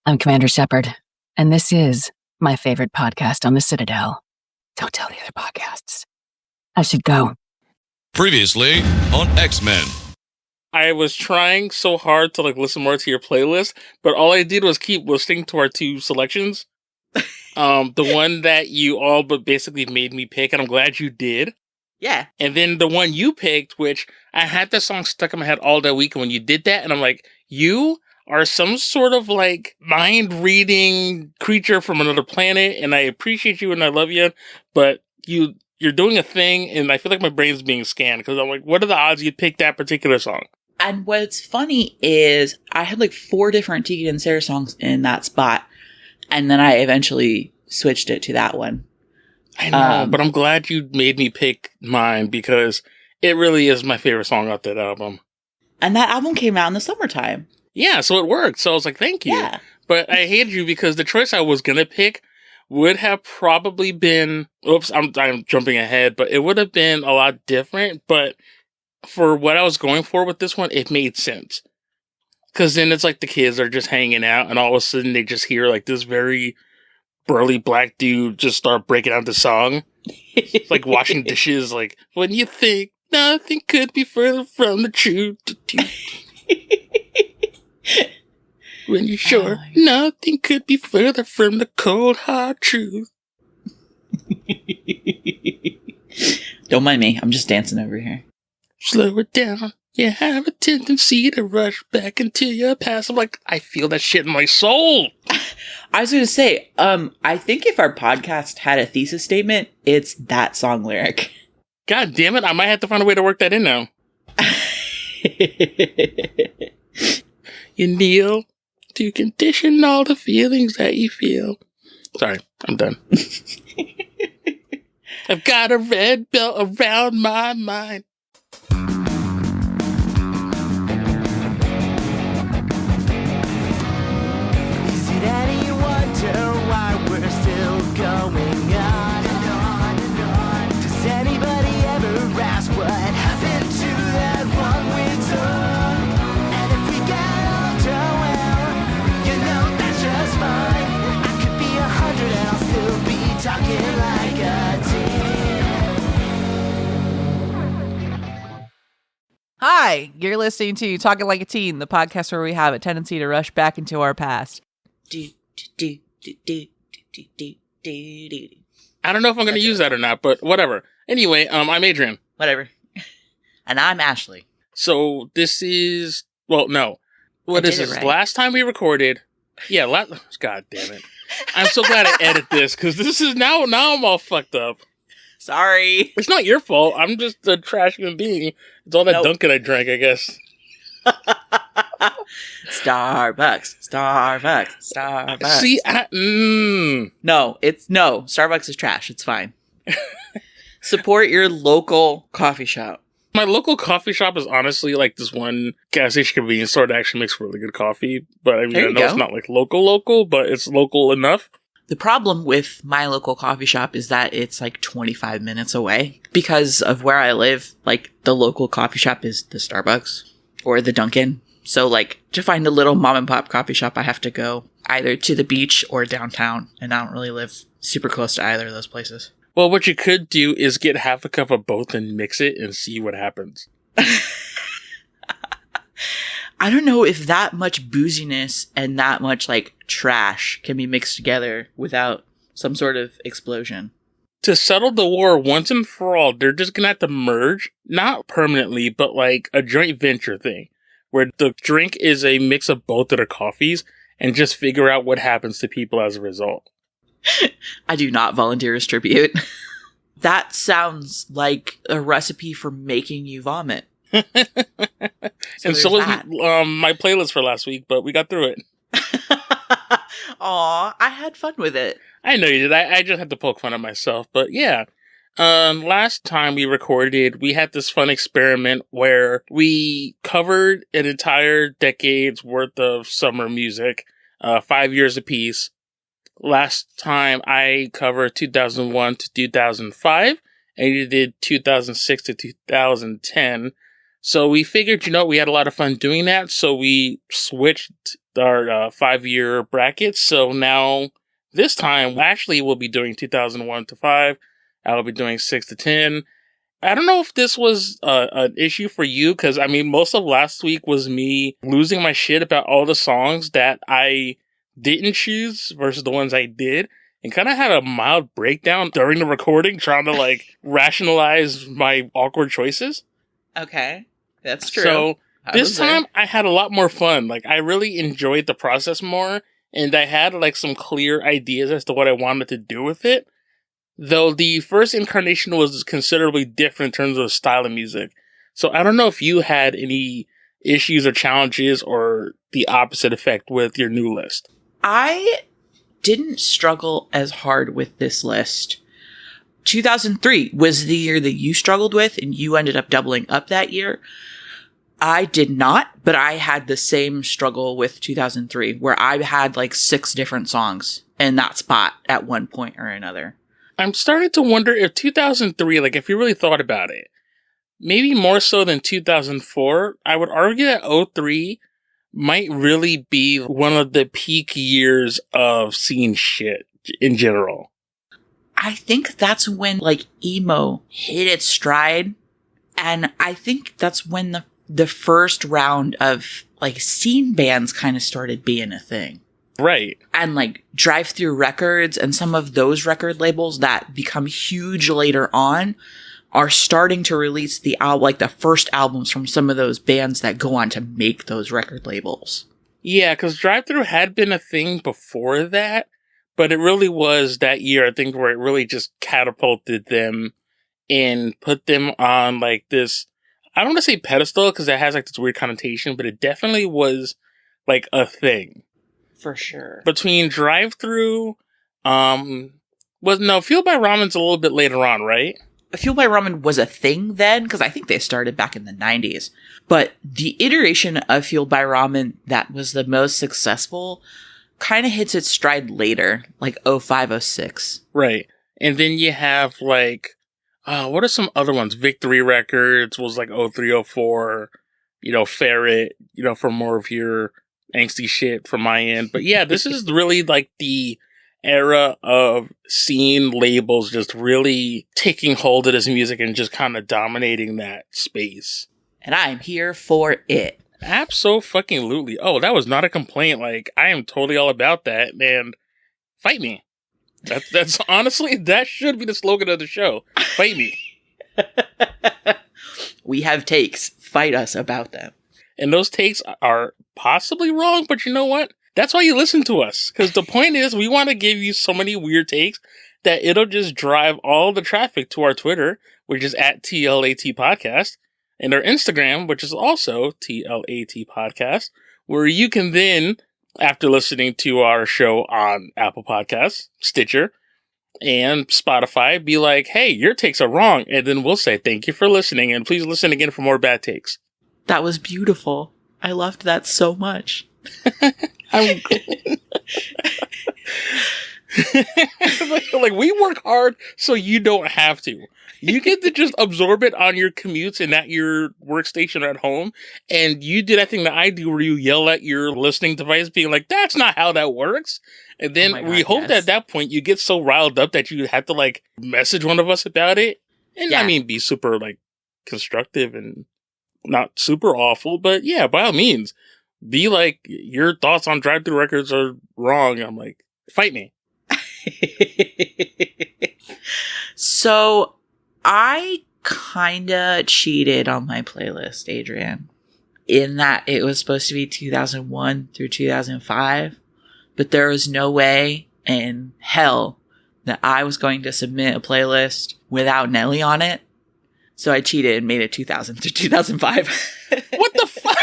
I'm Commander Shepard, and this is my favorite podcast on the Citadel. Don't tell the other podcasts. I should go. Previously on X-Men. I was trying so hard to listen more to your playlist, but all I did was keep listening to our two selections. The one that you all but basically made me pick, and I'm glad you did. Yeah. And then the one you picked, which I had the song stuck in my head all that week when you did that, and I'm like, you are some sort of mind-reading creature from another planet, and I appreciate you and I love you, but you're doing a thing, and I feel like my brain's being scanned, because I'm like, what are the odds you'd pick that particular song? And what's funny is I had 4 different Tiki and Sarah songs in that spot, and then I eventually switched it to that one. I know, but I'm glad you made me pick mine, because it really is my favorite song off that album. And that album came out in the summertime. Yeah, so it worked. So I was like, thank you. Yeah. But I hated you because the choice I was going to pick would have probably been, I'm jumping ahead, but it would have been a lot different. But for what I was going for with this one, it made sense. Because then it's like the kids are just hanging out, and all of a sudden they just hear this very burly black dude just start breaking out the song. Like washing dishes, when you think nothing could be further from the truth. When you're sure nothing could be further from the cold, hard truth. Don't mind me. I'm just dancing over here. Slow it down. You have a tendency to rush back into your past. I'm like, I feel that shit in my soul. I was going to say, I think if our podcast had a thesis statement, it's that song lyric. God damn it. I might have to find a way to work that in now. You kneel to condition all the feelings that you feel. Sorry, I'm done. I've got a red belt around my mind. Is it any wonder why we're still going on and on and on? Does anybody ever ask what happened to that one we took? And if we get older, well, you know that's just fine. I could be 100 and I'll still be talking like a teen. Hi, you're listening to Talking Like a Teen, the podcast where we have a tendency to rush back into our past. Do, do, do, do, do, do, do, do. I don't know if I'm going to use that or not, but whatever. Anyway, I'm Adrian. Whatever. And I'm Ashley. So this is, well, no. What I is did it this? right. Last time we recorded. Yeah, God damn it. I'm so glad I edit this, because this is now I'm all fucked up. Sorry. It's not your fault. I'm just a trash human being. It's all that Nope. Dunkin' I drank, I guess. Starbucks. See, No, Starbucks is trash. It's fine. Support your local coffee shop. my local coffee shop is honestly this one gas station convenience store that actually makes really good coffee. But I mean, There I you know it's go. not local, but it's local enough. The problem with my local coffee shop is that it's 25 minutes away. Because of where I live, the local coffee shop is the Starbucks or the Dunkin'. So to find a little mom and pop coffee shop, I have to go either to the beach or downtown. And I don't really live super close to either of those places. Well, what you could do is get half a cup of both and mix it and see what happens. I don't know if that much booziness and that much trash can be mixed together without some sort of explosion. To settle the war once and for all, they're just gonna have to merge, not permanently, but a joint venture thing, where the drink is a mix of both of their coffees, and just figure out what happens to people as a result. I do not volunteer as tribute. That sounds like a recipe for making you vomit. And so was there's my playlist for last week, but we got through it. Aw, I had fun with it. I know you did. I just had to poke fun at myself, but yeah. Last time we recorded, we had this fun experiment where we covered an entire decade's worth of summer music, 5 years apiece. Last time I covered 2001 to 2005, and you did 2006 to 2010. So we figured, we had a lot of fun doing that, so we switched our 5-year brackets. So now this time, Ashley will be doing 2001 to 5. I'll be doing 6 to 10. I don't know if this was an issue for you, because, I mean, most of last week was me losing my shit about all the songs that I didn't choose versus the ones I did, and kind of had a mild breakdown during the recording, trying to, like, rationalize my awkward choices. Okay, that's true. So this time, I had a lot more fun. Like, I really enjoyed the process more, and I had, like, some clear ideas as to what I wanted to do with it. Though the first incarnation was considerably different in terms of style of music. So I don't know if you had any issues or challenges or the opposite effect with your new list. I didn't struggle as hard with this list. 2003 was the year that you struggled with, and you ended up doubling up that year. I did not, but I had the same struggle with 2003, where I had like 6 different songs in that spot at one point or another. I'm starting to wonder if 2003, like if you really thought about it, maybe more so than 2004, I would argue that 03 might really be one of the peak years of scene shit in general. I think that's when like emo hit its stride. And I think that's when the first round of like scene bands kind of started being a thing. Right. And like Drive-Thru Records and some of those record labels that become huge later on are starting to release the first albums from some of those bands that go on to make those record labels. Yeah, because Drive-Thru had been a thing before that, but it really was that year, I think, where it really just catapulted them and put them on like this, I don't want to say pedestal because that has like this weird connotation, but it definitely was like a thing. For sure. Between Drive-Thru, Fueled by Ramen's a little bit later on, right? Fueled by Ramen was a thing then, because I think they started back in the 90s. But the iteration of Fueled by Ramen that was the most successful kind of hits its stride later, like 05, 06. Right. And then you have like, what are some other ones? Victory Records was like 03, 04, Ferret, for more of your angsty shit from my end. But yeah, this is really like the era of scene labels just really taking hold of this music and just kind of dominating that space. And I'm here for it. Abso-fucking-lutely. Oh, that was not a complaint. Like, I am totally all about that, and fight me. That's honestly, that should be the slogan of the show. Fight me. We have takes. Fight us about them. And those takes are possibly wrong, but you know what? That's why you listen to us. Because the point is, we want to give you so many weird takes that it'll just drive all the traffic to our Twitter, which is at TLAT Podcast, and our Instagram, which is also TLAT Podcast, where you can then, after listening to our show on Apple Podcasts, Stitcher, and Spotify, be like, hey, your takes are wrong. And then we'll say, thank you for listening, and please listen again for more bad takes. That was beautiful. I loved that so much. I'm like, we work hard so you don't have to. You get to just absorb it on your commutes and at your workstation or at home. And you do that thing that I do where you yell at your listening device being like, that's not how that works. And then we hope that at that point you get so riled up that you have to like message one of us about it. And I mean, be super like constructive and not super awful, but yeah, by all means, be like, your thoughts on Drive-Thru Records are wrong. I'm like, fight me. So I kinda cheated on my playlist, Adrian, in that it was supposed to be 2001 through 2005, but there was no way in hell that I was going to submit a playlist without Nelly on it. So I cheated and made it 2000 to 2005. What the fuck?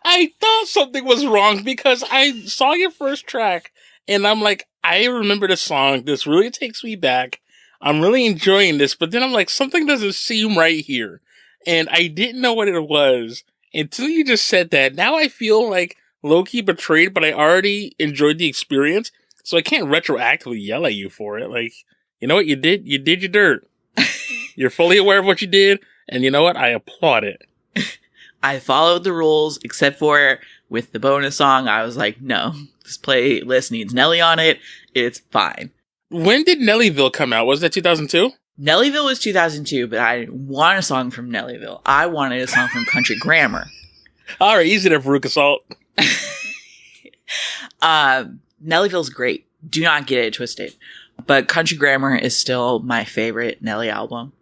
I thought something was wrong because I saw your first track and I'm like, I remember the song. This really takes me back. I'm really enjoying this. But then I'm like, something doesn't seem right here. And I didn't know what it was until you just said that. Now I feel like low-key betrayed, but I already enjoyed the experience. So I can't retroactively yell at you for it. Like, you know what you did? You did your dirt. You're fully aware of what you did, and you know what? I applaud it. I followed the rules, except for with the bonus song, I was like, no, this playlist needs Nelly on it. It's fine. When did Nellyville come out? Was that 2002? Nellyville was 2002, but I didn't want a song from Nellyville. I wanted a song from Country Grammar. All right, easy there, Veruca Salt. Nellyville's great. Do not get it twisted. But Country Grammar is still my favorite Nelly album.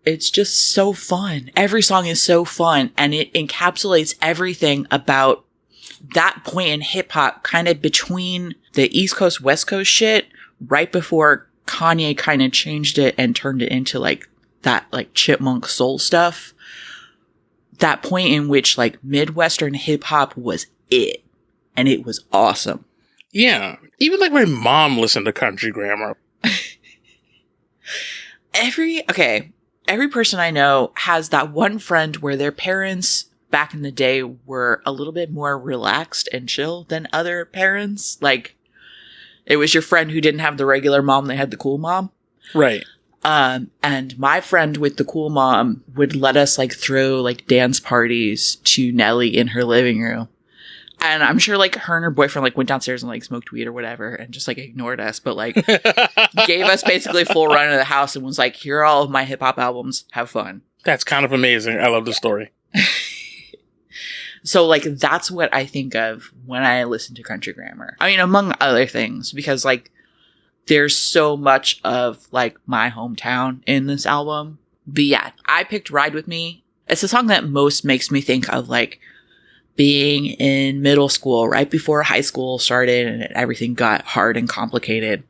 It's just so fun. Every song is so fun, and it encapsulates everything about that point in hip hop, kind of between the East Coast, West Coast shit, right before Kanye kind of changed it and turned it into like that like chipmunk soul stuff. That point in which like Midwestern hip hop was it, and it was awesome. Yeah, even like my mom listened to Country Grammar. Every person I know has that one friend where their parents back in the day were a little bit more relaxed and chill than other parents. Like, it was your friend who didn't have the regular mom, they had the cool mom. Right. And my friend with the cool mom would let us like throw like dance parties to Nelly in her living room. And I'm sure like her and her boyfriend like went downstairs and like smoked weed or whatever and just like ignored us, but like gave us basically full run of the house and was like, here are all of my hip hop albums. Have fun. That's kind of amazing. I love the story. So like that's what I think of when I listen to Country Grammar. I mean, among other things, because like there's so much of like my hometown in this album. But yeah, I picked Ride With Me. It's a song that most makes me think of like being in middle school, right before high school started and everything got hard and complicated.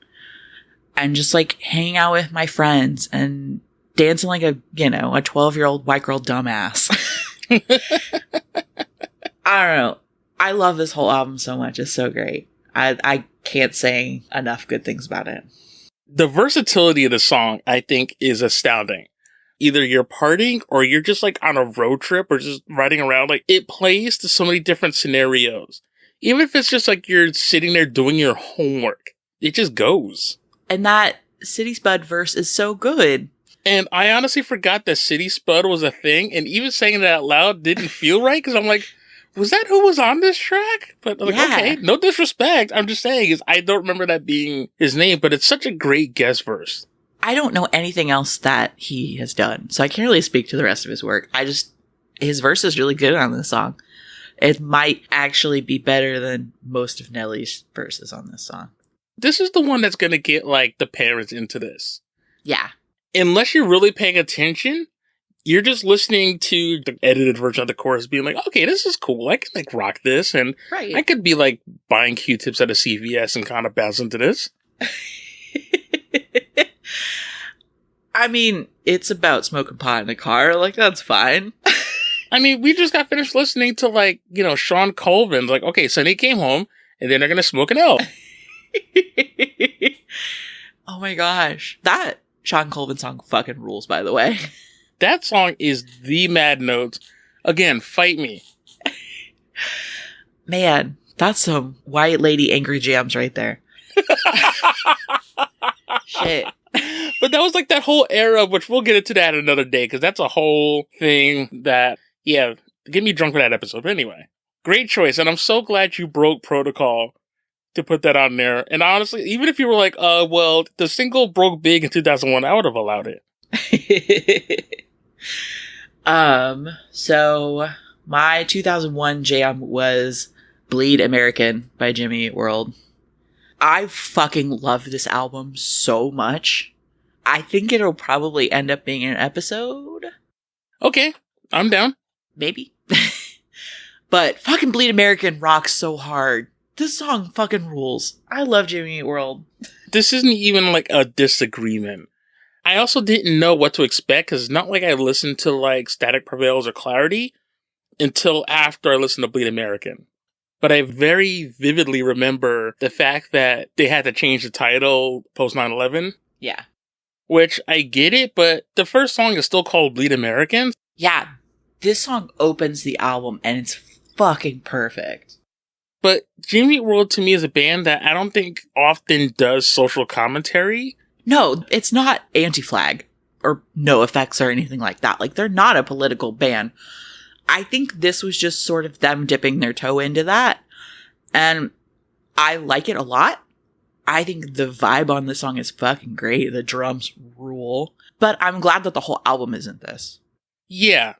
And just like hanging out with my friends and dancing like a 12-year-old white girl dumbass. I don't know. I love this whole album so much. It's so great. I can't say enough good things about it. The versatility of the song, I think, is astounding. Either you're partying or you're just like on a road trip or just riding around. Like, it plays to so many different scenarios. Even if it's just like you're sitting there doing your homework, it just goes. And that City Spud verse is so good. And I honestly forgot that City Spud was a thing. And even saying that out loud didn't feel right because I'm like, was that who was on this track? But like, Yeah. okay, no disrespect. I'm just saying is I don't remember that being his name, but it's such a great guest verse. I don't know anything else that he has done, so I can't really speak to the rest of his work. His verse is really good on this song. It might actually be better than most of Nelly's verses on this song. This is the one that's going to get like the parents into this. Yeah. Unless you're really paying attention, you're just listening to the edited version of the chorus being like, okay, this is cool. I can like rock this. And Right. I could be like buying Q-tips at a CVS and kind of bounce into this. I mean, it's about smoking pot in a car. Like, that's fine. I mean, we just got finished listening to like, Sean Colvin's like, okay, Sonny came home and then they're going to smoke an L. Oh my gosh. That Sean Colvin song fucking rules, by the way. That song is the Mad Notes. Again, fight me. Man, that's some white lady angry jams right there. Shit. But that was like that whole era, which we'll get into that another day, because that's a whole thing that, yeah, get me drunk for that episode. But anyway, great choice. And I'm so glad you broke protocol to put that on there. And honestly, even if you were like, well, the single broke big in 2001, I would have allowed it. So my 2001 jam was Bleed American by Jimmy Eat World. I fucking love this album so much. I think it'll probably end up being an episode. Okay, I'm down. Maybe. But fucking Bleed American rocks so hard. This song fucking rules. I love Jimmy Eat World. This isn't even like a disagreement. I also didn't know what to expect because it's not like I listened to like Static Prevails or Clarity until after I listened to Bleed American. But I very vividly remember the fact that they had to change the title post 9/11, Yeah. which I get it, but the first song is still called Bleed American. Yeah. This song opens the album and it's fucking perfect. But Jimmy Eat World to me is a band that I don't think often does social commentary. No, it's not Anti-Flag or No Effects or anything like that. Like, they're not a political band. I think this was just sort of them dipping their toe into that. And I like it a lot. I think the vibe on this song is fucking great. The drums rule. But I'm glad that the whole album isn't this. Yeah.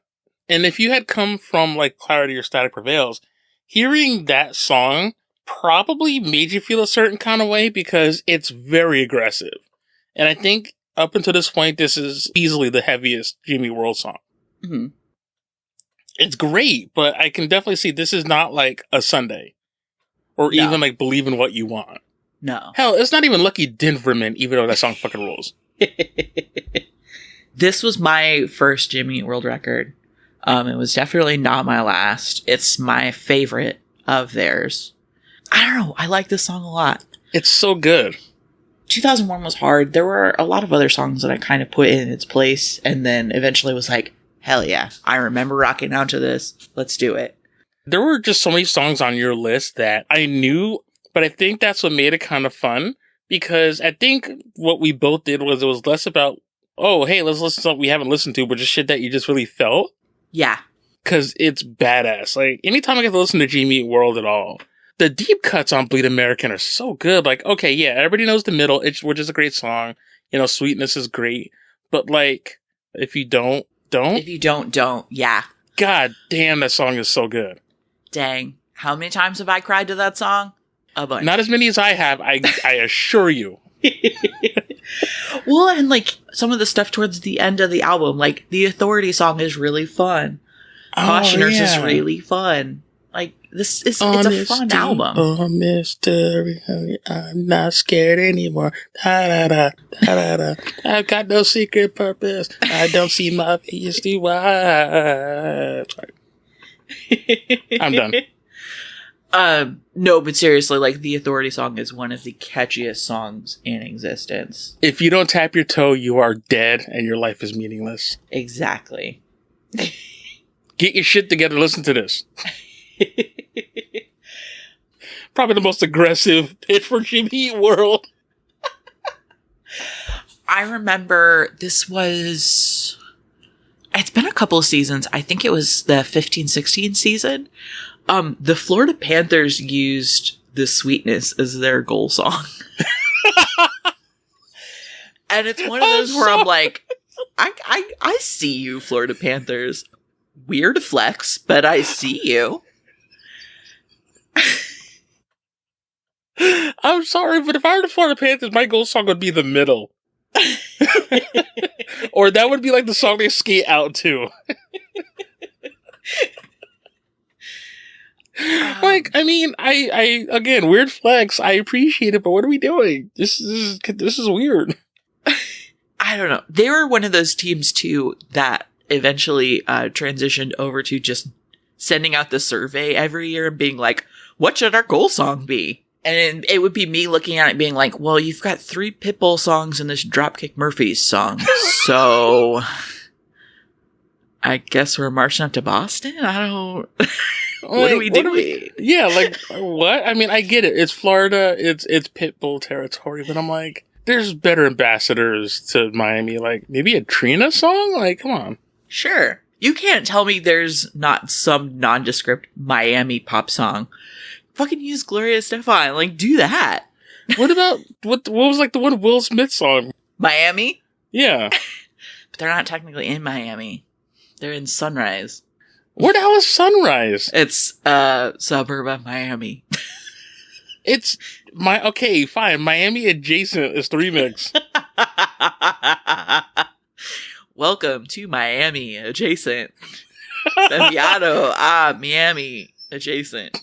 And if you had come from like Clarity or Static Prevails, hearing that song probably made you feel a certain kind of way because it's very aggressive. And I think up until this point, this is easily the heaviest Jimmy World song. Mm-hmm. It's great, but I can definitely see this is not like a Sunday or No. even like Believe in What You Want. No. Hell, it's not even Lucky Denverman, even though that song fucking rules. This was my first Jimmy Eat World record. It was definitely not my last. It's my favorite of theirs. I don't know. I like this song a lot. It's so good. 2001 was hard. There were a lot of other songs that I kind of put in its place and then eventually was like, hell yeah, I remember rocking out to this. Let's do it. There were just so many songs on your list that I knew, but I think that's what made it kind of fun because I think what we both did was it was less about, oh, hey, let's listen to something we haven't listened to, but just shit that you just really felt. Yeah. Because it's badass. Like, anytime I get to listen to Jimmy Eat World at all, the deep cuts on Bleed American are so good. Like, okay, yeah, everybody knows the middle, which is a great song. You know, Sweetness is great. But, like, if you don't. If you don't. Yeah. God damn, that song is so good. Dang. How many times have I cried to that song? A bunch. Not as many as I have, I assure you. Well, and like some of the stuff towards the end of the album, like the Authority song is really fun. Cautioners is really fun. Like this is it's a fun album. Oh, mystery, I'm not scared anymore. Da, da, da, da, da, da. I've got no secret purpose. I don't see my PSD why. Sorry. I'm done. No, but seriously, like the Authority song is one of the catchiest songs in existence. If you don't tap your toe, you are dead and your life is meaningless. Exactly. Get your shit together. Listen to this. Probably the most aggressive pitch for Jimmy Eat World. I remember this was... It's been a couple of seasons. I think it was the 15-16 season. The Florida Panthers used The Sweetness as their goal song. And it's one of those where I'm like, I see you, Florida Panthers. Weird flex, but I see you. I'm sorry, but if I were the Florida Panthers, my goal song would be The Middle. Or that would be like the song they skate out to. Like, I mean, I again, weird flex. I appreciate it, but what are we doing? This is weird. I don't know. They were one of those teams too that eventually transitioned over to just sending out the survey every year and being like, "What should our goal song be?" And it would be me looking at it being like, "Well, you've got 3 Pitbull songs and this Dropkick Murphys song, so I guess we're marching up to Boston." I don't. What are we doing? Yeah, like what? I mean, I get it. It's Florida. It's Pitbull territory, but I'm like, there's better ambassadors to Miami. Like maybe a Trina song. Like, come on. Sure, you can't tell me there's not some nondescript Miami pop song. Fucking use Gloria Estefan. Like, do that. What about what was like the one Will Smith song? Miami? Yeah, But they're not technically in Miami. They're in Sunrise. where the hell is Sunrise? It's a suburb of Miami. It's okay, fine. Miami adjacent is the remix. Welcome to Miami adjacent. Enviado a Miami adjacent.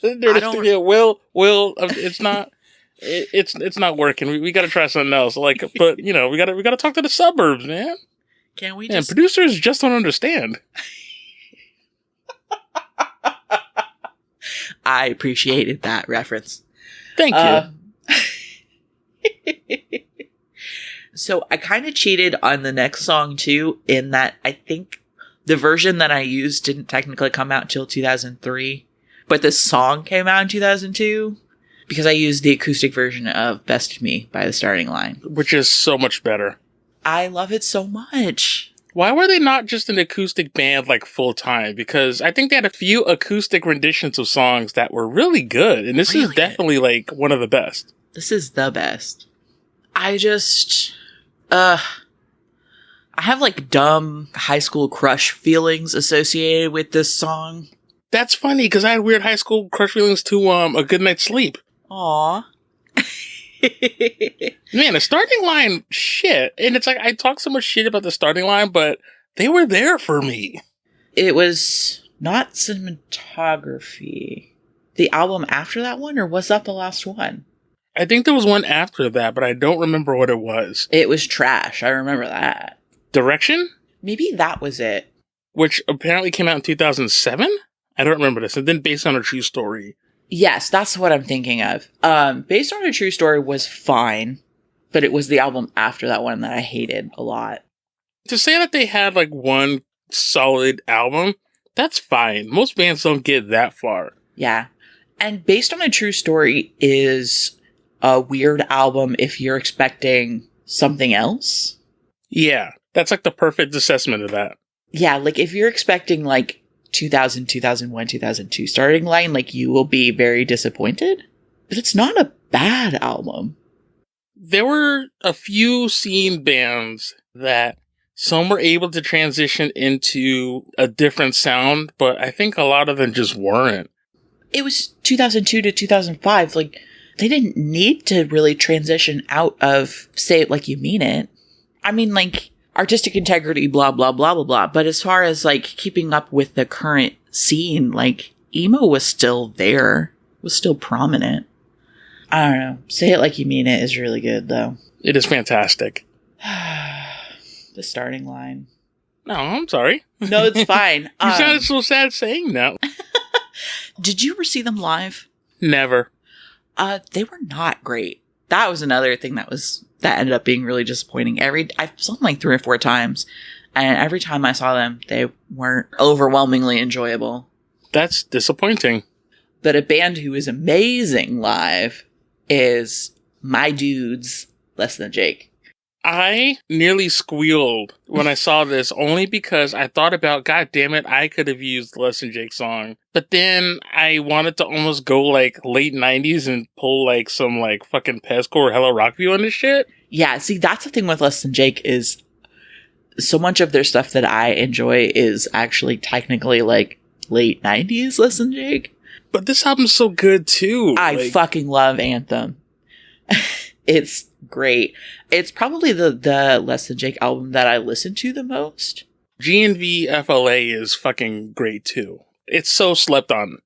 Will, it's not. It's not working. We got to try something else. Like, but you know, we got to talk to the suburbs, man. Can we And just... producers just don't understand. I appreciated that reference. Thank you. So I kind of cheated on the next song too, in that I think the version that I used didn't technically come out until 2003, but the song came out in 2002 because I used the acoustic version of Best of Me by The Starting Line. Which is so much better. I love it so much. Why were they not just an acoustic band like full time? Because I think they had a few acoustic renditions of songs that were really good. And this is Really definitely like one of the best. This is the best. I have like dumb high school crush feelings associated with this song. That's funny because I had weird high school crush feelings to A Good Night's Sleep. Aww. Man, the starting line, shit. And it's like, I talk so much shit about the starting line, but they were there for me. It was not cinematography. The album after that one, or was that the last one? I think there was one after that, but I don't remember what it was. It was trash. I remember that. Direction? Maybe that was it. Which apparently came out in 2007? I don't remember this. And then Based on a True Story. Yes, that's what I'm thinking of. Based on a True Story was fine, but it was the album after that one that I hated a lot. To say that they had like one solid album, that's fine. Most bands don't get that far. Yeah. And Based on a True Story is a weird album if you're expecting something else. Yeah, that's like the perfect assessment of that. Yeah, like if you're expecting like 2000, 2001, 2002 starting line, like you will be very disappointed. But it's not a bad album. There were a few scene bands that some were able to transition into a different sound, but I think a lot of them just weren't. It was 2002 to 2005. Like, they didn't need to really transition out of Say It Like You Mean It. I mean, like, artistic integrity, blah, blah, blah, blah, blah. But as far as, like, keeping up with the current scene, like, emo was still there. Was still prominent. I don't know. Say It Like You Mean It is really good, though. It is fantastic. The starting line. No, I'm sorry. No, it's fine. You sounded so sad saying that. Did you ever see them live? Never. They were not great. That was another thing that ended up being really disappointing. I saw them like 3 or 4 times, and every time I saw them, they weren't overwhelmingly enjoyable. That's disappointing. But a band who is amazing live is my dudes, Less Than Jake. I nearly squealed when I saw this only because I thought about, God damn it, I could have used the Less Than Jake song. But then I wanted to almost go like late 90s and pull like some like fucking Pesco or Hello Rockview on this shit. Yeah, see, that's the thing with Less Than Jake is so much of their stuff that I enjoy is actually technically like late 90s Less Than Jake. But this album's so good too. I fucking love Anthem. It's great. It's probably the Less Than Jake album that I listen to the most. GNV FLA is fucking great too. It's so slept on.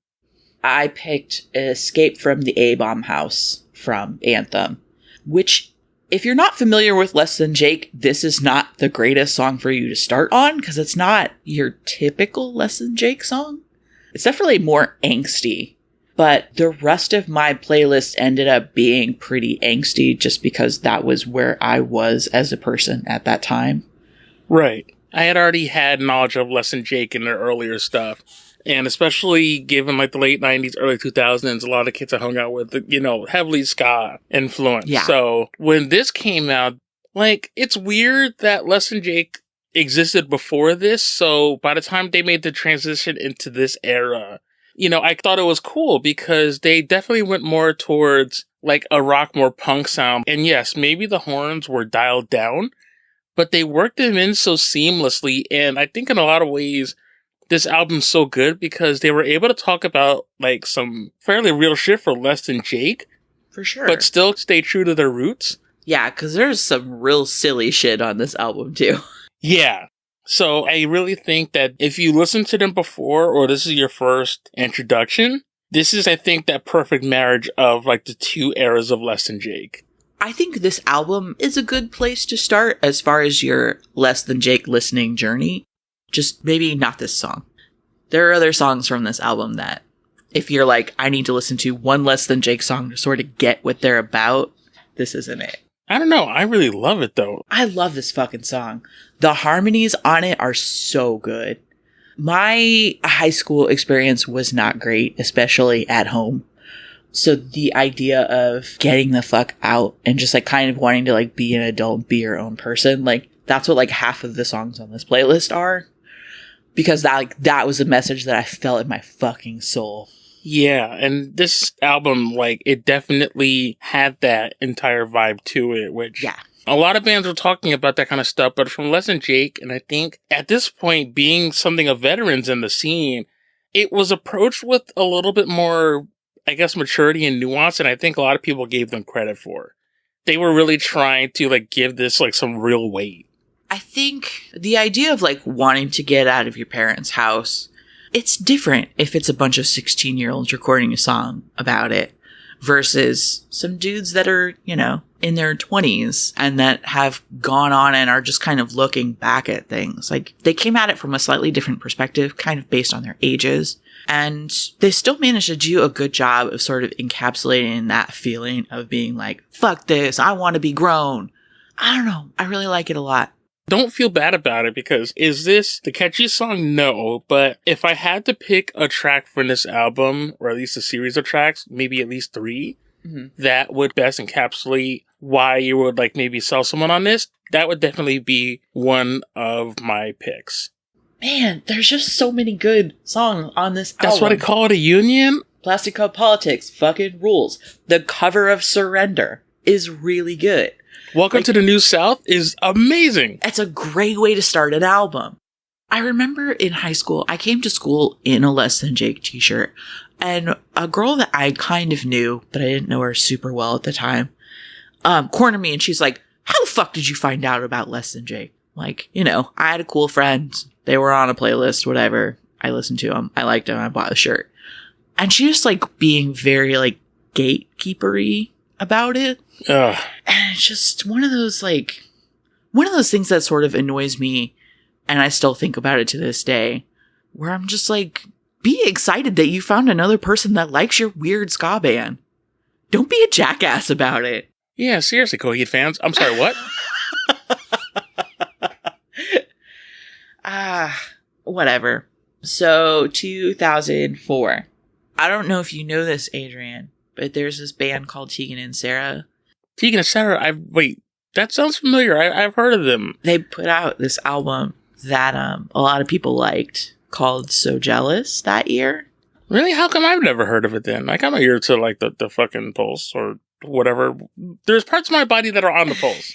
I picked Escape from the A-Bomb House from Anthem, which, if you're not familiar with Less Than Jake, this is not the greatest song for you to start on, because it's not your typical Less Than Jake song. It's definitely more angsty. But the rest of my playlist ended up being pretty angsty just because that was where I was as a person at that time. Right. I had already had knowledge of Less Than Jake in their earlier stuff. And especially given like the late 90s, early 2000s, a lot of kids I hung out with, you know, heavily ska influence. Yeah. So when this came out, like, it's weird that Less Than Jake existed before this. So by the time they made the transition into this era, you know, I thought it was cool because they definitely went more towards like a rock, more punk sound. And yes, maybe the horns were dialed down, but they worked them in so seamlessly. And I think in a lot of ways, this album's so good because they were able to talk about like some fairly real shit for Less Than Jake. For sure. But still stay true to their roots. Yeah, because there's some real silly shit on this album too. Yeah. So I really think that if you listen to them before, or this is your first introduction, this is, I think, that perfect marriage of like the two eras of Less Than Jake. I think this album is a good place to start as far as your Less Than Jake listening journey. Just maybe not this song. There are other songs from this album that if you're like, I need to listen to one Less Than Jake song to sort of get what they're about, this isn't it. I don't know. I really love it though. I love this fucking song. The harmonies on it are so good. My high school experience was not great, especially at home. So the idea of getting the fuck out and just like kind of wanting to like be an adult, be your own person, like That's what like half of the songs on this playlist are. Because that was a message that I felt in my fucking soul. Yeah, and this album, like, it definitely had that entire vibe to it, which Yeah. a lot of bands were talking about that kind of stuff, but from Less Than Jake, and I think at this point, being something of veterans in the scene, it was approached with a little bit more, I guess, maturity and nuance, and I think a lot of people gave them credit for. They were really trying to, like, give this, like, some real weight. I think the idea of like wanting to get out of your parents' house, it's different if it's a bunch of 16-year-olds recording a song about it versus some dudes that are, you know, in their 20s and that have gone on and are just kind of looking back at things. Like they came at it from a slightly different perspective, kind of based on their ages. And they still managed to do a good job of sort of encapsulating that feeling of being like, fuck this, I want to be grown. I don't know. I really like it a lot. Don't feel bad about it because is this the catchiest song? No, but if I had to pick a track from this album, or at least a series of tracks, maybe at least 3, that would best encapsulate why you would like maybe sell someone on this, that would definitely be one of my picks. Man, there's just so many good songs on this album. That's what I call it, a union? Plastic Cup Politics fucking rules. The cover of Surrender is really good. Welcome to the New South is amazing. It's a great way to start an album. I remember in high school, I came to school in a Less Than Jake t-shirt, and a girl that I kind of knew, but I didn't know her super well at the time, cornered me and she's like, how the fuck did you find out about Less Than Jake? Like, you know, I had a cool friend. They were on a playlist, whatever. I listened to them. I liked them. I bought a shirt. And she just like being very like gatekeepery about it. Ugh. And it's just one of those things that sort of annoys me. And I still think about it to this day, where I'm just like, be excited that you found another person that likes your weird ska band. Don't be a jackass about it. Yeah, seriously, Coheed fans. I'm sorry, what? Whatever. So, 2004. I don't know if you know this, Adrian, but there's this band called Tegan and Sara. Tegan and Sara, wait, that sounds familiar. I've heard of them. They put out this album that a lot of people liked called So Jealous that year. Really? How come I've never heard of it then? Like, I'm not here to, like, the fucking pulse or whatever. There's parts of my body that are on the pulse.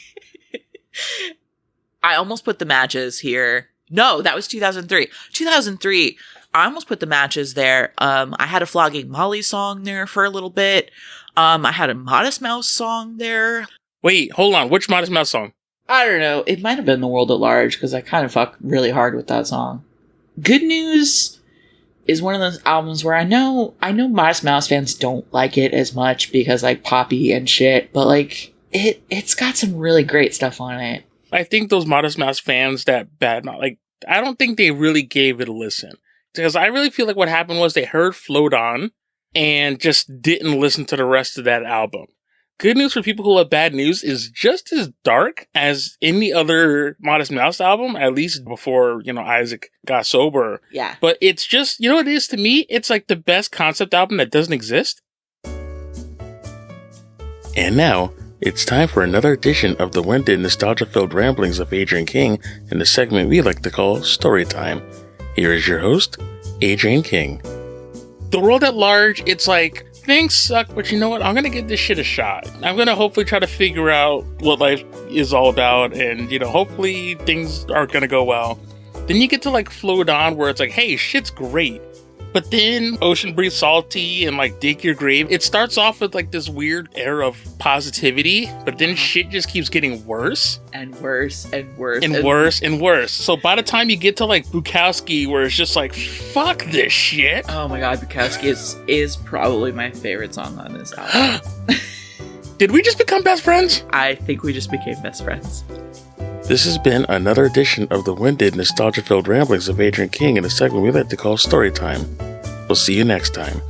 I almost put the matches here. No, that was 2003. 2003, I almost put the matches there. I had a Flogging Molly song there for a little bit. I had a Modest Mouse song there. Wait, hold on. Which Modest Mouse song? I don't know. It might have been The World at Large because I kind of fucked really hard with that song. Good News is one of those albums where I know Modest Mouse fans don't like it as much because like poppy and shit, but like it's got some really great stuff on it. I think those Modest Mouse fans that bad, like, I don't think they really gave it a listen. Because I really feel like what happened was they heard Float On and just didn't listen to the rest of that album. Good News for People Who Love Bad News is just as dark as any other Modest Mouse album, at least before, Isaac got sober. Yeah. But it's just, you know what it is to me? It's like the best concept album that doesn't exist. And now, it's time for another edition of the winded, nostalgia-filled ramblings of Adrian King in the segment we like to call Storytime. Here is your host, Adrian King. The World at Large, it's like, things suck, but you know what? I'm going to give this shit a shot. I'm going to hopefully try to figure out what life is all about, and, hopefully things are going to go well. Then you get to, like, Float On, where it's like, hey, shit's great. But then Ocean Breathe Salty and, like, Dig Your Grave, it starts off with, like, this weird air of positivity, but then shit just keeps getting worse. And worse and worse. And worse and worse. So by the time you get to, like, Bukowski, where it's just like, fuck this shit. Oh my god, Bukowski is probably my favorite song on this album. Did we just become best friends? I think we just became best friends. This has been another edition of the winded, nostalgia-filled ramblings of Adrian King in a segment we like to call Storytime. We'll see you next time.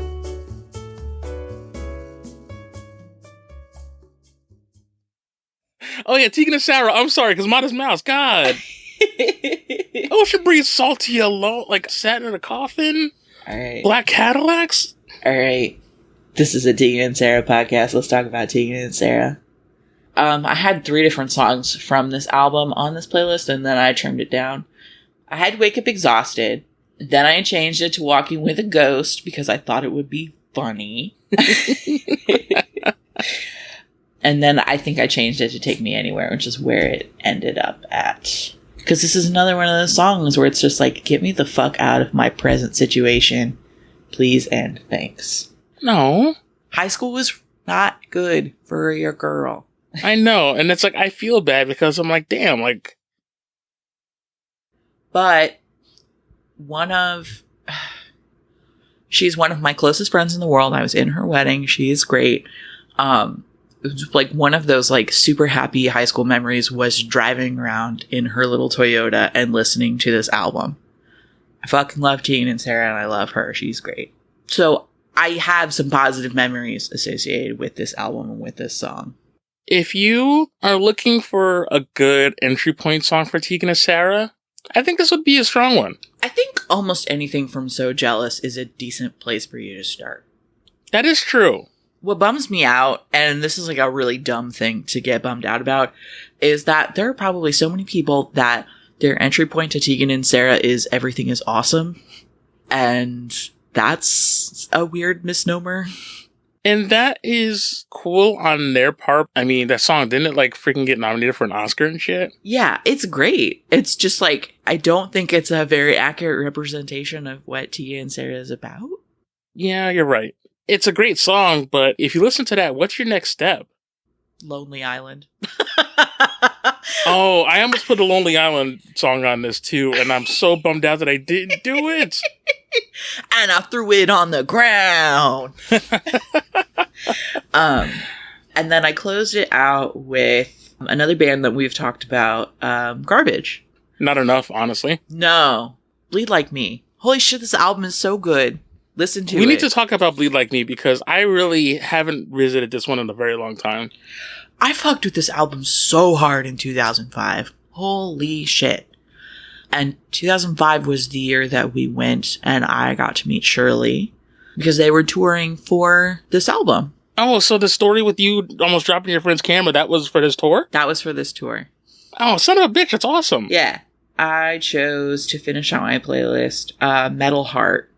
Oh yeah, Tegan and Sara. I'm sorry, because Modest Mouse. God. Ocean Breeze Salty alone. Like, sat in a coffin. All right. Black Cadillacs. All right. This is a Tegan and Sara podcast. Let's talk about Tegan and Sara. I had 3 different songs from this album on this playlist, and then I trimmed it down. I had Wake Up Exhausted. Then I changed it to Walking with a Ghost because I thought it would be funny. And then I think I changed it to Take Me Anywhere, which is where it ended up at. Because this is another one of those songs where it's just like, get me the fuck out of my present situation, please and thanks. No. High school was not good for your girl. I know. And it's like, I feel bad because I'm like, damn, like. But she's one of my closest friends in the world. I was in her wedding. She is great. It was like one of those like super happy high school memories was driving around in her little Toyota and listening to this album. I fucking love Tegan and Sara, and I love her. She's great. So I have some positive memories associated with this album and with this song. If you are looking for a good entry point song for Tegan and Sara, I think this would be a strong one. I think almost anything from So Jealous is a decent place for you to start. That is true. What bums me out, and this is like a really dumb thing to get bummed out about, is that there are probably so many people that their entry point to Tegan and Sara is Everything is Awesome. And that's a weird misnomer. And that is cool on their part. I mean, that song, didn't it like freaking get nominated for an Oscar and shit? Yeah, it's great. It's just like, I don't think it's a very accurate representation of what Tegan and Sara is about. Yeah, you're right. It's a great song, but if you listen to that, what's your next step? Lonely Island. Oh, I almost put a Lonely Island song on this too, and I'm so bummed out that I didn't do it. And I threw it on the ground. And then I closed it out with another band that we've talked about, Garbage. Not enough, honestly. No. Bleed Like Me. Holy shit, this album is so good. Listen to it. We need to talk about Bleed Like Me because I really haven't visited this one in a very long time. I fucked with this album so hard in 2005. Holy shit. And 2005 was the year that we went and I got to meet Shirley because they were touring for this album. Oh, so the story with you almost dropping your friend's camera, that was for this tour? That was for this tour. Oh, son of a bitch, that's awesome. Yeah. I chose to finish out my playlist, Metal Heart,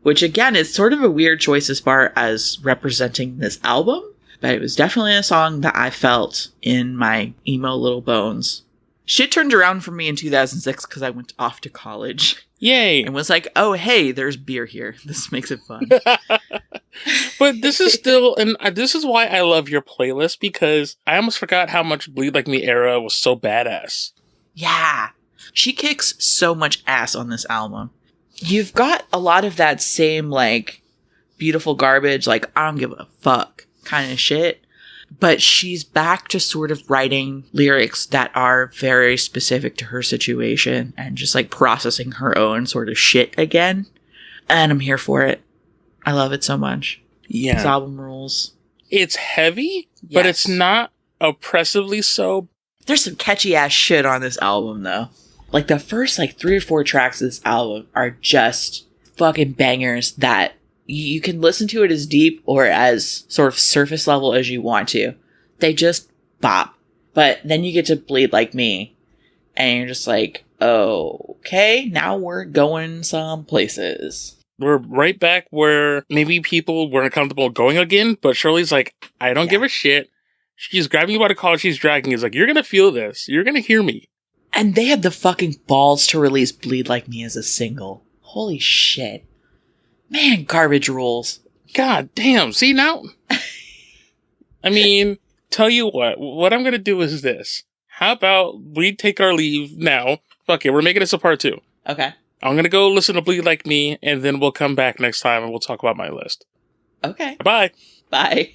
which again is sort of a weird choice as far as representing this album, but it was definitely a song that I felt in my emo little bones. Shit turned around for me in 2006 because I went off to college. Yay. And was like, oh, hey, there's beer here. This makes it fun. But this is still, and this is why I love your playlist, because I almost forgot how much Bleed Like Me era was so badass. Yeah. She kicks so much ass on this album. You've got a lot of that same, like, beautiful garbage, like, I don't give a fuck kind of shit. But she's back to sort of writing lyrics that are very specific to her situation and just, like, processing her own sort of shit again. And I'm here for it. I love it so much. Yeah. This album rules. It's heavy, but Yes. it's not oppressively so. There's some catchy ass shit on this album, though. Like, the first, like, 3 or 4 tracks of this album are just fucking bangers that you can listen to it as deep or as sort of surface level as you want to. They just bop. But then you get to Bleed Like Me, and you're just like, oh, okay, now we're going some places. We're right back where maybe people weren't comfortable going again, but Shirley's like, I don't give a shit. She's grabbing you by the collar, she's dragging you. It's like, you're gonna feel this. You're gonna hear me. And they had the fucking balls to release Bleed Like Me as a single. Holy shit. Man, Garbage rules. God damn. See now? I mean, tell you what I'm gonna do is this. How about we take our leave now? Fuck it, we're making this a part 2. Okay. I'm gonna go listen to Bleed Like Me, and then we'll come back next time and we'll talk about my list. Okay. Bye. Bye.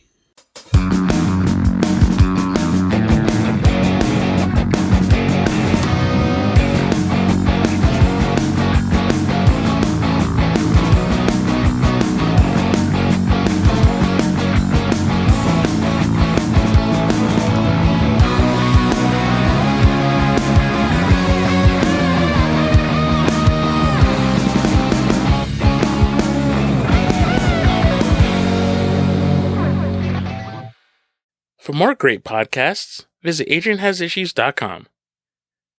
more great podcasts, visit AdrianHasIssues.com.